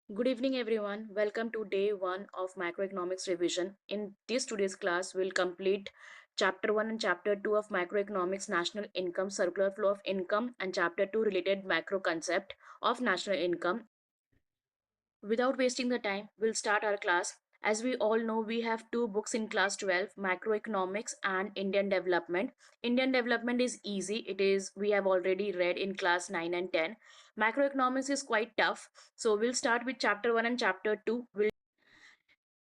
Good evening, everyone. Welcome to day one of macroeconomics revision. In this today's class, we'll complete chapter 1 and chapter 2 of macroeconomics national income, circular flow of income, and chapter 2 related macro concept of national income. Without wasting the time, we'll start our class. As we all know, we have two books in class 12, macroeconomics and Indian development. Indian development is easy. It is we have already read in class 9 and 10. Macroeconomics is quite tough. So we'll start with chapter 1 and chapter 2.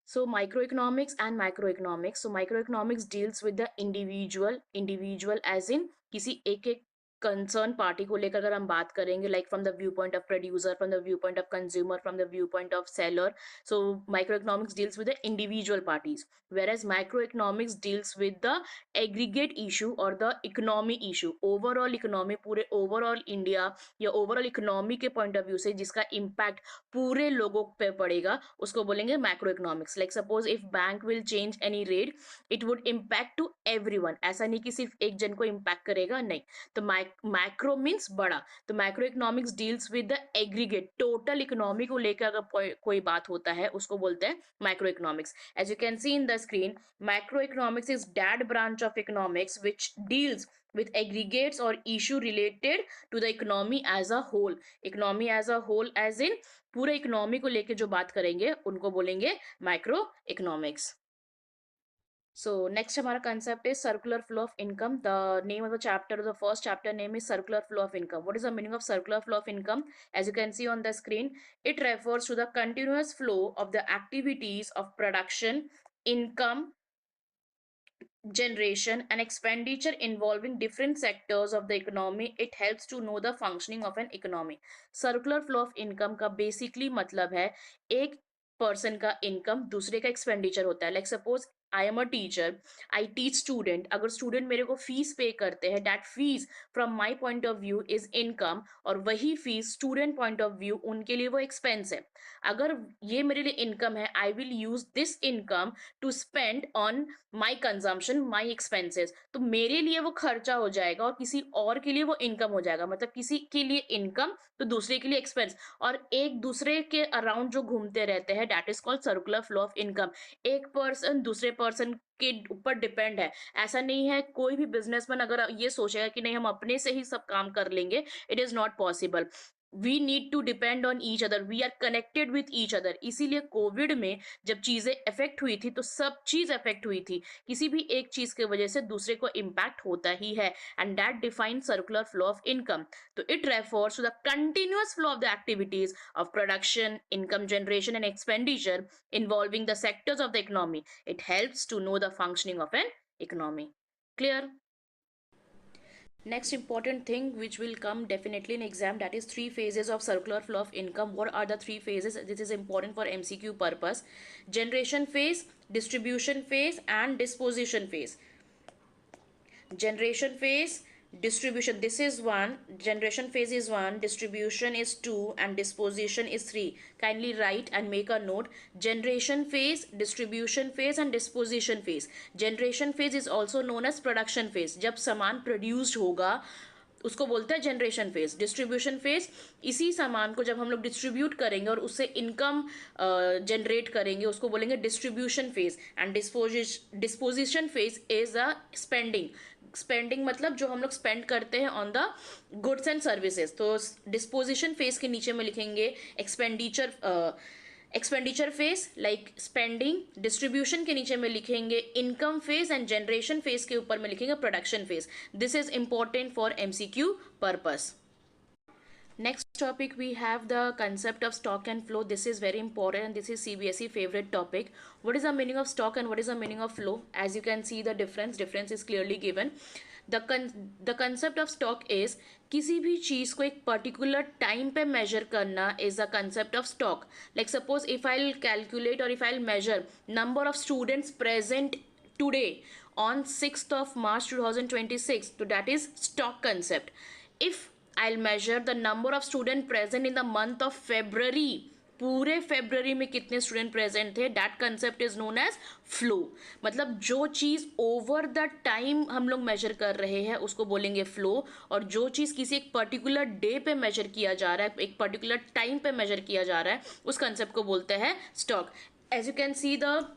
So microeconomics and macroeconomics. So microeconomics deals with the individual as in किसी एक concern party को लेकर अगर हम बात करेंगे like from the view point of producer, from the view point of consumer, from the view point of seller. So microeconomics deals with the individual parties, whereas macroeconomics deals with the aggregate issue or the economy issue, overall economy, पूरे overall India या overall economy के point of view से जिसका impact पूरे लोगों पे पड़ेगा उसको बोलेंगे macro economics. Like suppose if bank will change any rate, it would impact to everyone. ऐसा नहीं कि सिर्फ एक जन को इम्पैक्ट करेगा, नहीं. तो मैक्रो मीन्स बड़ा. तो macro economics deals with the aggregate total economy को लेकर अगर कोई बात होता है उसको बोलते हैं macro economics. As you can see in the screen, macro economics is that branch of economics which deals with aggregates or issue related to the economy as a whole. Economy as a whole as in पूरे economy को लेके जो बात करेंगे उनको बोलेंगे micro economics. So next हमारा concept is circular flow of income. The name of the chapter, the first chapter name is circular flow of income. What is the meaning of circular flow of income? As you can see on the screen, it refers to the continuous flow of the activities of production, income generation and expenditure involving different sectors of the economy. It helps to know the functioning of an economy. Circular flow of income का basically मतलब है एक person का income दूसरे का expenditure होता है. Like suppose I am a teacher, I teach student. अगर स्टूडेंट मेरे को फीस पे करते हैं, that fees from my point of view is income, और वही fees student point of view उनके लिए वो एक्सपेंस है. अगर ये मेरे लिए इनकम है, I will use this income to spend on my consumption, my expenses. तो मेरे लिए वो खर्चा हो जाएगा और किसी और के लिए वो इनकम हो जाएगा. मतलब किसी के लिए इनकम तो दूसरे के लिए एक्सपेंस, और एक दूसरे के अराउंड जो घूमते रहते हैं, that is called circular flow of income. एक पर्सन दूसरे पर्सन के ऊपर डिपेंड है. ऐसा नहीं है कोई भी बिजनेसमैन अगर ये सोचेगा कि नहीं हम अपने से ही सब काम कर लेंगे, it is not possible. We need to depend on each other, we are connected with each other. इसीलिए कोविड में जब चीजें इफेक्ट हुई थी तो सब चीज इफेक्ट हुई थी. किसी भी एक चीज की वजह से दूसरे को इम्पैक्ट होता ही है, and that define circular flow of income. तो it refers to the continuous flow of the activities of production, income generation and expenditure involving the sectors of the economy. It helps to know the functioning of an economy. Clear? Next important thing which will come definitely in exam, that is three phases of circular flow of income. What are the three phases? This is important for MCQ purpose. Generation phase, distribution phase and disposition phase. Generation phase, distribution, this is one. Generation phase is one, distribution is two, and disposition is three. Kindly write and make a note. Generation phase, distribution phase and disposition phase. Generation phase is also known as production phase. जब सामान produced होगा उसको बोलते हैं generation phase. Distribution phase, इसी सामान को जब हम लोग डिस्ट्रीब्यूट करेंगे और उससे इनकम जनरेट करेंगे उसको बोलेंगे distribution phase. And disposition phase is a spending. Spending मतलब जो हम लोग स्पेंड करते हैं on the goods and services. तो डिस्पोजिशन फेज के नीचे में लिखेंगे expenditure phase like spending. Distribution के नीचे में लिखेंगे income phase, and generation phase के ऊपर में लिखेंगे production phase. This is important for MCQ purpose. Next topic we have the concept of stock and flow. This is very important and this is CBSE favorite topic. What is the meaning of stock and what is the meaning of flow? As you can see the difference is clearly given. The concept of stock is किसी भी चीज को एक particular time पे major करना is the concept of stock. Like suppose if I'll calculate or if I'll measure number of students present today on 6th of March 2026, so that is stock concept. If I'll measure the number of students present in the month of February पूरे February में कितने student present थे, that concept is known as flow. मतलब जो चीज over the time हम लोग major कर रहे हैं उसको बोलेंगे फ्लो, और जो चीज किसी एक पर्टिकुलर डे पे मेजर किया जा रहा है, एक पर्टिकुलर टाइम पे मेजर किया जा रहा है, उस कंसेप्ट को बोलते हैं stock. As you can see the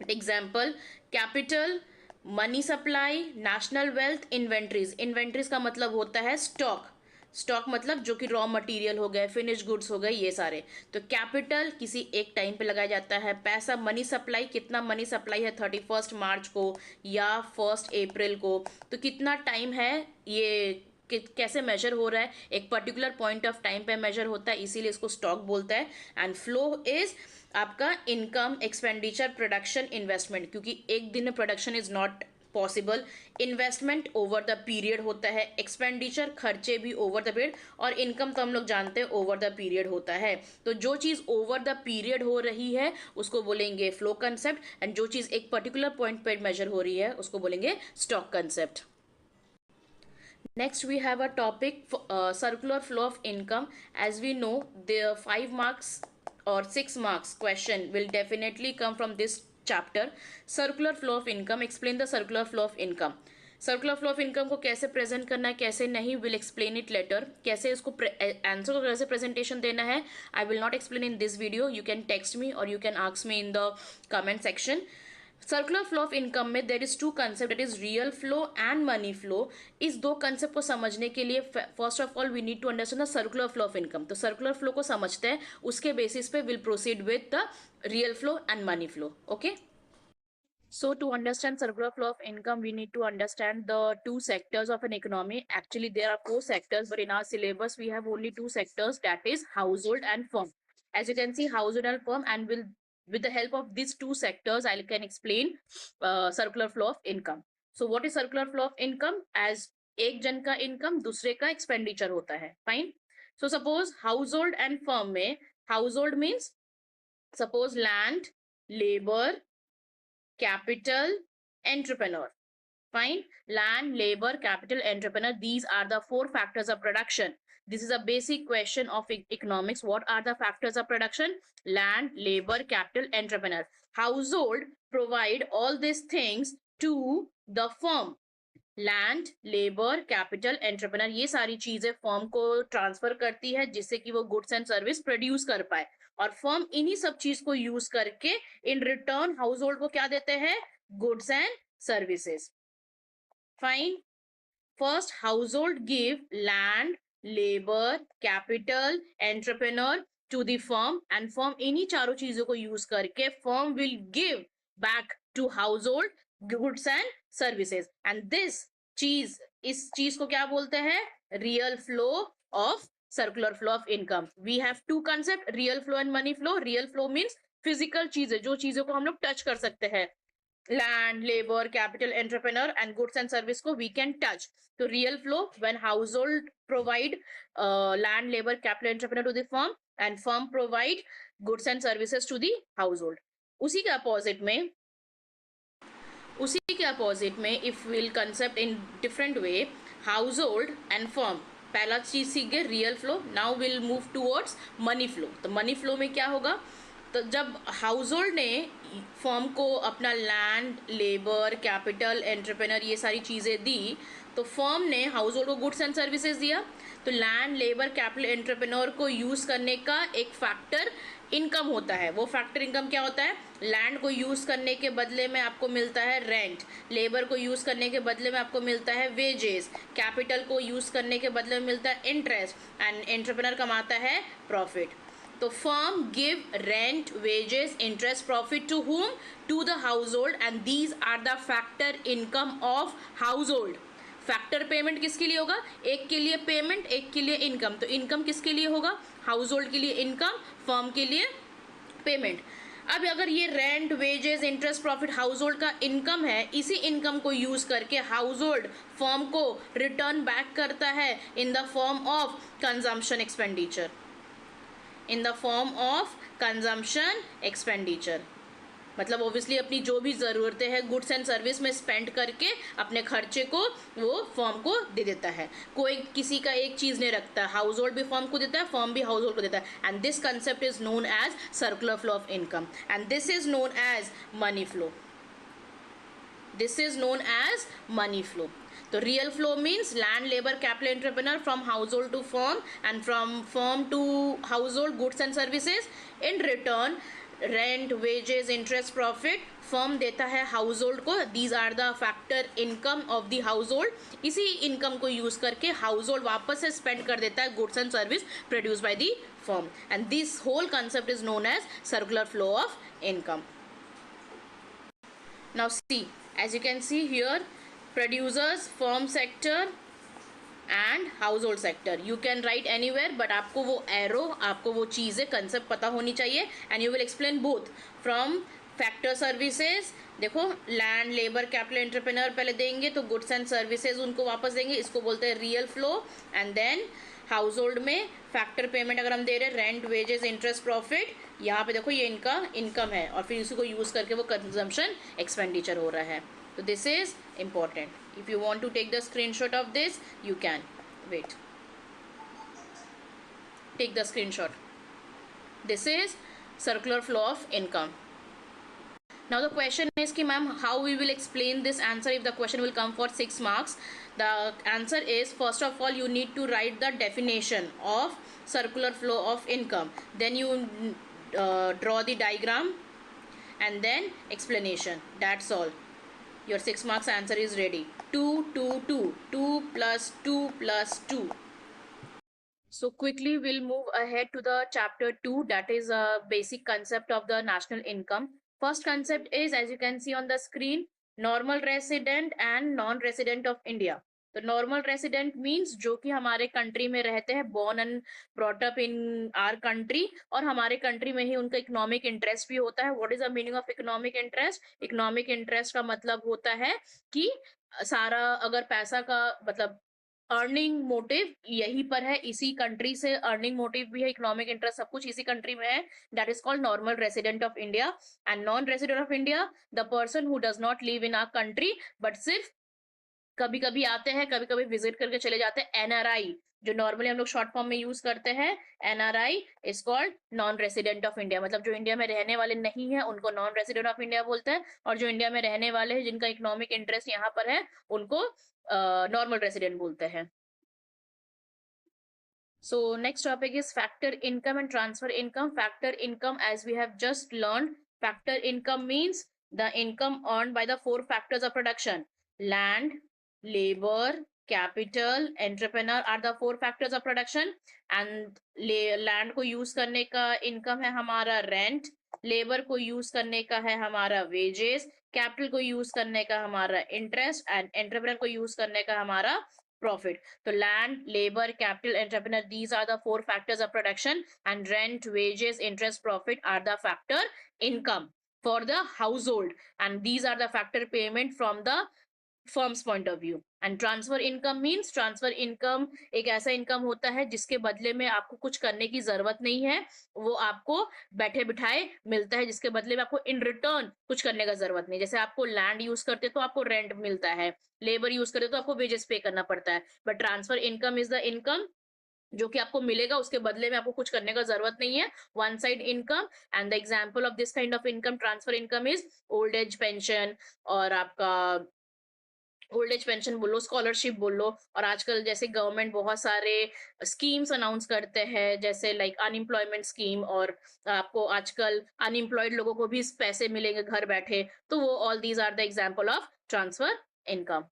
example, capital, money supply, national wealth, inventories. Inventories का मतलब होता है स्टॉक। स्टॉक मतलब जो कि रॉ मटेरियल हो गए, फिनिश गुड्स हो गए, ये सारे। तो कैपिटल किसी एक टाइम पे लगाया जाता है, पैसा। मनी सप्लाई, कितना मनी सप्लाई है 31 मार्च को या 1 अप्रैल को, तो कितना टाइम है ये, कैसे मेजर हो रहा है, एक पर्टिकुलर पॉइंट ऑफ टाइम पे मेजर होता है, इसीलिए इसको स्टॉक बोलता है। एंड फ्लो इज आपका इनकम, एक्सपेंडिचर, प्रोडक्शन, इन्वेस्टमेंट, क्योंकि एक दिन में production is not possible. Investment over the period होता है, एक्सपेंडिचर खर्चे भी ओवर द पीरियड, और इनकम तो हम लोग जानते हैं ओवर द पीरियड होता है। तो जो चीज ओवर द पीरियड हो रही है उसको बोलेंगे फ्लो कंसेप्ट, एंड जो चीज एक पर्टिकुलर पॉइंट पे मेजर हो रही है उसको बोलेंगे stock concept. Next, we have a topic circular flow of income. As we know, the 5 marks or 6 marks question will definitely come from this chapter. Circular flow of income. Explain the circular flow of income. Circular flow of income को कैसे present करना है, कैसे नहीं, will explain it later. कैसे इसको answer को कैसे प्रेजेंटेशन देना है, I will not explain in this video. You can text me और you can ask me in the comment section. Circular flow of income में there is two concept, it is real flow and money flow. इस दो concept को समझने के लिए first of all we need to understand the circular flow of income. तो circular flow को समझते हैं, उसके बेसिस पे will proceed with the real flow and money flow. Okay, so to understand circular flow of income, we need to understand the two sectors of an economy. Actually, there are 4 sectors, but in our syllabus, we have only 2 sectors, that is household and firm. As you can see, household and firm, and with the help of these 2 sectors, I can explain circular flow of income. So what is circular flow of income? As एक जन का income दूसरे का expenditure होता है, fine. So suppose household and firm में, household means suppose land, labour, capital, entrepreneur. Fine. Land, labor, capital, entrepreneur. These are the 4 factors of production. This is a basic question of economics. What are the factors of production? Land, labor, capital, entrepreneur. Household provide all these things to the firm. Land, labour, capital, entrepreneur, ये सारी चीजें firm को transfer करती है जिससे कि वो goods and service produce कर पाए, और फर्म इन्हीं सब चीज को यूज करके इन रिटर्न हाउस होल्ड को क्या देते हैं, goods and services. Fine. First, house hold give land, labour, capital, entrepreneur to the firm, and firm इन्हीं चारों चीजों को यूज करके firm will give back to house hold goods and services, and this चीज, इस चीज को क्या बोलते हैं, real flow of circular flow of income. We have 2 concept, real flow and money flow. Real flow means physical चीजें, जो चीजों को हम लोग टच कर सकते हैं, land, labour, capital, entrepreneur and goods and service को वी कैन टच। तो real flow when house hold provide land, labour, capital, entrepreneur to the firm, and firm provide goods and services to the house hold. उसी के opposite में if will concept in different way, house hold and firm, पहला चीज सीख गए real flow. Now will move towards money flow. तो money flow में क्या होगा, तो जब हाउस होल्ड ने फर्म को अपना लैंड, लेबर, कैपिटल, एंटरप्रेन्योर ये सारी चीज़ें दी, तो फर्म ने हाउस होल्ड को गुड्स एंड सर्विसेज दिया। तो लैंड, लेबर, कैपिटल, एंटरप्रेन्योर को यूज़ करने का एक फैक्टर इनकम होता है। वो फैक्टर इनकम क्या होता है, लैंड को यूज़ करने के बदले में आपको मिलता है रेंट, लेबर को यूज़ करने के बदले में आपको मिलता है वेजेस, कैपिटल को यूज़ करने के बदले में मिलता है इंटरेस्ट, एंड एंटरप्रेन्योर कमाता है प्रॉफिट। तो firm give rent, wages, interest, profit to whom? To the household, and these are the factor income of household. Factor payment किसके लिए होगा, एक के लिए पेमेंट, एक के लिए इनकम। तो इनकम किसके लिए होगा, हाउस होल्ड के लिए इनकम, फर्म के लिए पेमेंट। अब अगर ये rent, wages, interest, profit house hold का इनकम है, इसी इनकम को यूज करके हाउस होल्ड फर्म को रिटर्न बैक करता है in the form of consumption expenditure, in the form of consumption expenditure. मतलब ऑब्वियसली अपनी जो भी ज़रूरतें हैं गुड्स एंड सर्विस में स्पेंड करके अपने खर्चे को वो फर्म को दे देता है। कोई किसी का एक चीज़ नहीं रखता, हाउस होल्ड भी फर्म को देता है, फर्म भी हाउस होल्ड को देता है। And this concept is known as circular flow of income and this is known as money flow. This is known as money flow. So real flow means land, labor, capital, entrepreneur from household to firm and from firm to household goods and services. In return rent, wages, interest, profit firm देता है house hold को. These are the factor income of the house hold. इसी income को use करके house hold वापस से spend कर देता है goods and service produce by the firm. And this whole concept is known as circular flow of income. Now see, as you can see here, producers, firm sector and household sector. You can write anywhere, but आपको वो arrow, आपको वो चीज़ें concept पता होनी चाहिए. And you will explain both from factor services. देखो land, labour, capital, entrepreneur पहले देंगे तो गुड्स एंड सर्विसेज उनको वापस देंगे, इसको बोलते हैं real flow. And then house hold में फैक्टर पेमेंट अगर हम दे रहे हैं, रेंट, वेजेस, इंटरेस्ट, प्रॉफिट, यहाँ पे देखो ये इनका इनकम है और फिर इसी को यूज़ करके वो कंजम्पशन एक्सपेंडिचर हो रहा है. तो this is important. If you want to take the screenshot of this you can wait, take the screenshot. This is circular flow of income. Now the question is कि ma'am how we will explain this answer if the question will come for 6 marks. The answer is first of all you need to write the definition of circular flow of income. Then you draw the diagram and then explanation. That's all. Your 6 marks answer is ready. 2, 2, 2. 2 plus 2 plus 2. So quickly we'll move ahead to the chapter 2, that is a basic concept of the national income. First concept is, as you can see on the screen, normal resident and non-resident of India. तो normal resident means जो कि हमारे country में रहते हैं, born and brought up in our country, और हमारे country में ही उनका इकोनॉमिक इंटरेस्ट भी होता है. What is the meaning of economic interest? Economic interest का मतलब होता है कि सारा अगर पैसा का मतलब अर्निंग मोटिव यहीं पर है, इसी कंट्री से अर्निंग मोटिव भी है, इकोनॉमिक इंटरेस्ट सब कुछ इसी कंट्री में है. That is called normal resident of India. And non resident of India, the person who does not live in our country but सिर्फ कभी कभी आते हैं, कभी कभी विजिट करके चले जाते हैं. एनआरआई जो नॉर्मली हम लोग शॉर्ट फॉर्म में यूज करते हैं, NRI is called non resident of India. मतलब जो इंडिया में रहने वाले नहीं है उनको नॉन रेसिडेंट ऑफ इंडिया बोलते हैं, और जो इंडिया में रहने वाले हैं जिनका इकोनॉमिक इंटरेस्ट यहाँ पर है उनको नॉर्मल रेसिडेंट बोलते हैं. So next topic is factor income and transfer income. Factor income, as we have just learned, factor income means the income earned by the 4 factors of production. Land, labor, capital, entrepreneur are the 4 factors of production. And land को use करने का income है हमारा rent, labor को use करने का है हमारा wages, capital को use करने का हमारा interest, and entrepreneur को use करने का हमारा profit. So land, labor, capital, entrepreneur, these are the 4 factors of production, and rent, wages, interest, profit are the factor income for the household, and these are the factor payment from the firm's point of view. And transfer income means, transfer income एक ऐसा income होता है जिसके बदले में आपको कुछ करने की जरूरत नहीं है, वो आपको बैठे बिठाए मिलता है, जिसके बदले में आपको इन रिटर्न कुछ करने का जरूरत नहीं. जैसे आपको लैंड यूज करते तो आपको रेंट मिलता है, लेबर यूज करते तो आपको वेजेस पे करना पड़ता है, but transfer income is the income जो कि आपको मिलेगा, उसके बदले में आपको कुछ करने का जरूरत नहीं है, one side income. And the example of this kind of income, transfer income is old age pension, और आपका ओल्ड एज पेंशन बोलो, स्कॉलरशिप बोलो, और आजकल जैसे गवर्नमेंट बहुत सारे स्कीम्स अनाउंस करते हैं जैसे लाइक अनएम्प्लॉयमेंट स्कीम, और आपको आजकल अनएम्प्लॉयड लोगों को भी पैसे मिलेंगे घर बैठे, तो वो all these are the example of transfer income.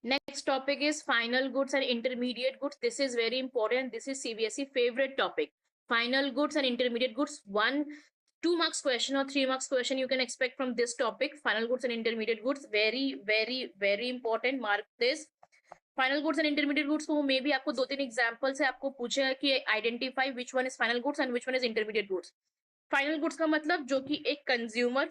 Next topic is final goods and intermediate goods. This is very important. This is CBSE favorite topic. Final goods and intermediate goods. 2 marks question or 3 marks question you can expect from this topic. Final goods and intermediate goods. Very, very, very important. Mark this. Final goods and intermediate goods को मे भी आपको 2-3 example से आपको पूछेगा कि identify which one is final goods and which one is intermediate goods. Final goods का मतलब जो कि एक कंज्यूमर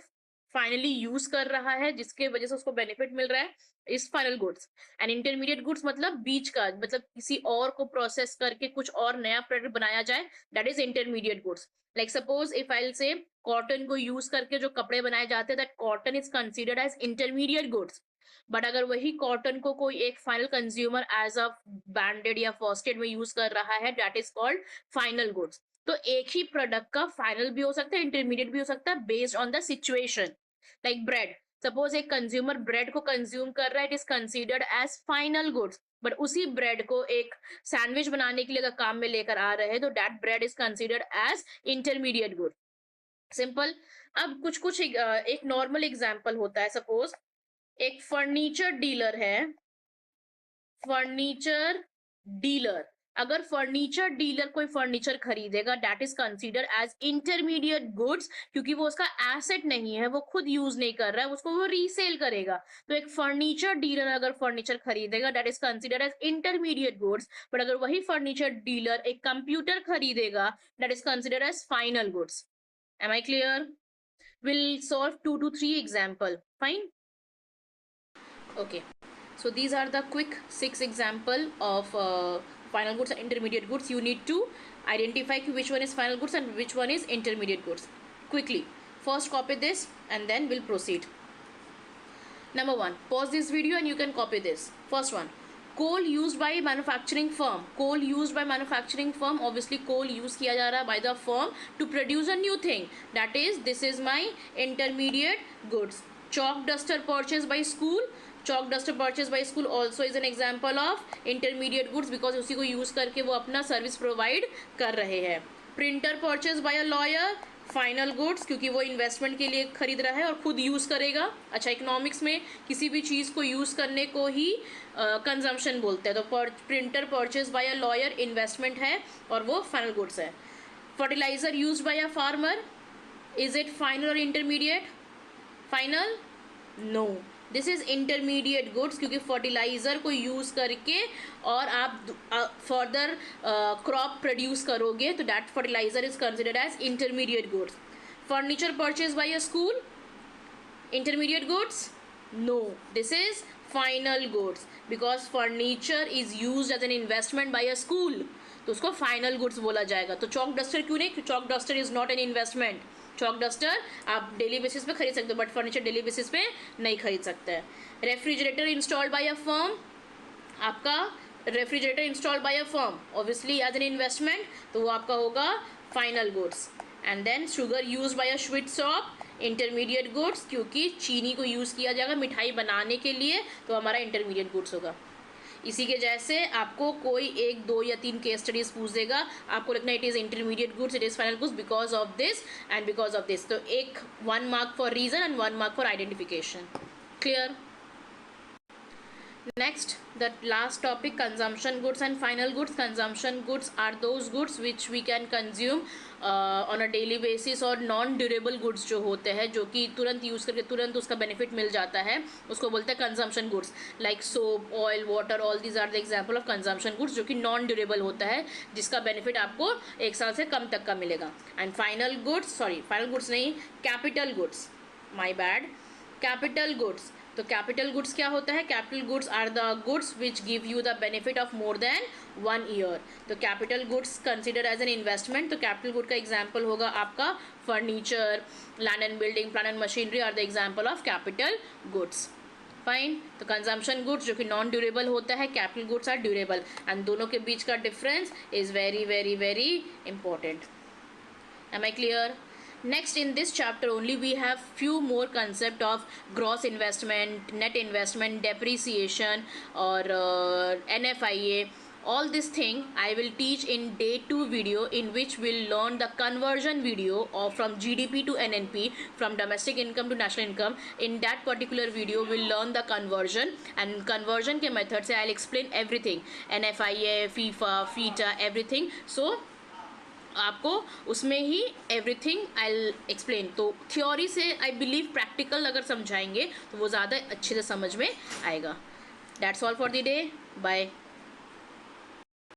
फाइनली यूज कर रहा है, जिसके वजह से उसको बेनिफिट मिल रहा है, is final goods. And intermediate goods मतलब बीच का, मतलब किसी और को प्रोसेस करके कुछ और नया प्रोडक्ट बनाया जाए, that is intermediate goods. Like suppose if I will say cotton को यूज करके जो कपड़े बनाए जाते हैं, that cotton is considered as intermediate goods. But अगर वही कॉटन को कोई एक final consumer as a branded या फर्स्ट एड में यूज कर रहा है, that is called final goods. तो एक ही प्रोडक्ट का फाइनल भी हो सकता है, इंटरमीडिएट भी हो सकता है, based on the situation. Like bread, suppose एक कंज्यूमर ब्रेड को कंज्यूम कर रहा है, it is considered as final goods. But उसी ब्रेड को एक सैंडविच बनाने के लिए अगर काम में लेकर आ रहे हैं, तो that bread is considered as intermediate good. Simple. अब कुछ कुछ एक नॉर्मल एग्जांपल होता है। सपोज एक फर्नीचर डीलर है, फर्नीचर डीलर, अगर फर्नीचर डीलर कोई फर्नीचर खरीदेगा, that is consider as intermediate goods, क्योंकि वो उसका एसेट नहीं है, वो खुद यूज नहीं कर रहा है, उसको वो रीसेल करेगा। तो एक फर्नीचर डीलर अगर फर्नीचर खरीदेगा, that is consider as intermediate goods. But अगर वही फर्नीचर डीलर एक कंप्यूटर खरीदेगा, that is consider as final goods. Am I clear? Will solve 2 to 3 example. Fine, okay. So these are the quick 6 example of final goods and intermediate goods. You need to identify which one is final goods and which one is intermediate goods. Quickly, first copy this and then we'll proceed. Number 1, pause this video and you can copy this. First one, coal used by manufacturing firm. Coal used by manufacturing firm, obviously coal use किया जा रहा है by the firm to produce a new thing. That is, this is my intermediate goods. Chalk duster purchased by school. Chalk duster purchased by school also is an example of intermediate goods, because उसी को use करके वो अपना service provide कर रहे हैं. Printer purchased by a lawyer, final goods, क्योंकि वो इन्वेस्टमेंट के लिए खरीद रहा है और खुद यूज करेगा. अच्छा, इकोनॉमिक्स में किसी भी चीज को यूज करने को ही कंजम्पशन बोलते हैं. तो printer purchase by a lawyer investment है और वो फाइनल गुड्स है. Fertiliser use by a farmer, is it final और intermediate? Final? No, this is intermediate goods, क्योंकि फर्टिलाइजर को यूज करके और आप फर्दर क्रॉप प्रोड्यूस करोगे, तो that fertiliser is considered as intermediate goods. Furniture purchase by a school, intermediate goods? No, this is final goods, because furniture is use as an investment by a school, तो उसको final goods बोला जाएगा. तो chalk duster क्यों नहीं? Chalk duster is not an investment. Chalk duster आप daily basis पे खरीद सकते हो, बट फर्नीचर डेली बेसिस पे नहीं खरीद सकते हैं. Refrigerator installed by a firm, आपका refrigerator installed by a firm obviously as an investment, तो वो आपका होगा final goods. And then sugar use by a sweet shop, intermediate goods, क्योंकि चीनी को यूज़ किया जाएगा मिठाई बनाने के लिए, तो हमारा इंटरमीडिएट गुड्स होगा. इसी के जैसे आपको कोई 1, 2 या 3 केस स्टडीज पूछ देगा, आपको लिखना it is intermediate goods, it is final goods because of this and because of this. तो एक 1 mark for reason and 1 mark for identification. Clear? Next, the last topic, consumption goods and final goods. Consumption goods are those goods which we can consume on a daily basis, और non durable goods जो होते हैं, जो कि तुरंत use करके तुरंत उसका बेनिफिट मिल जाता है, उसको बोलते हैं consumption goods. Like soap, oil, water, all these are the example of consumption goods, जो कि नॉन ड्यूरेबल होता है, जिसका बेनिफिट आपको 1 साल से कम तक का मिलेगा. And final goods, sorry final goods नहीं, capital goods, my bad, capital goods. तो कैपिटल गुड्स क्या होता है? Capital goods are the goods which give you the benefit of more than 1 year. तो capital goods consider as an investment. तो capital good का example होगा आपका furniture, land and building, plant and machinery are the example of capital goods. Fine. तो consumption goods जो कि non durable होता है, capital goods are durable, and दोनों के बीच का difference is very very very important. Am I clear? Next, in this chapter only we have few more concept of gross investment, net investment, depreciation, or NFIA. All this thing I will teach in day 2 video, in which we'll learn the conversion video of from GDP to NNP, from domestic income to national income. In that particular video we'll learn the conversion, and conversion के method से I'll explain everything, NFIA, FIFA, FITA, everything. So आपको उसमें ही everything I will explain. तो theory से I believe practical अगर समझाएंगे तो वो ज़्यादा अच्छे से समझ में आएगा. That's all for the day. Bye.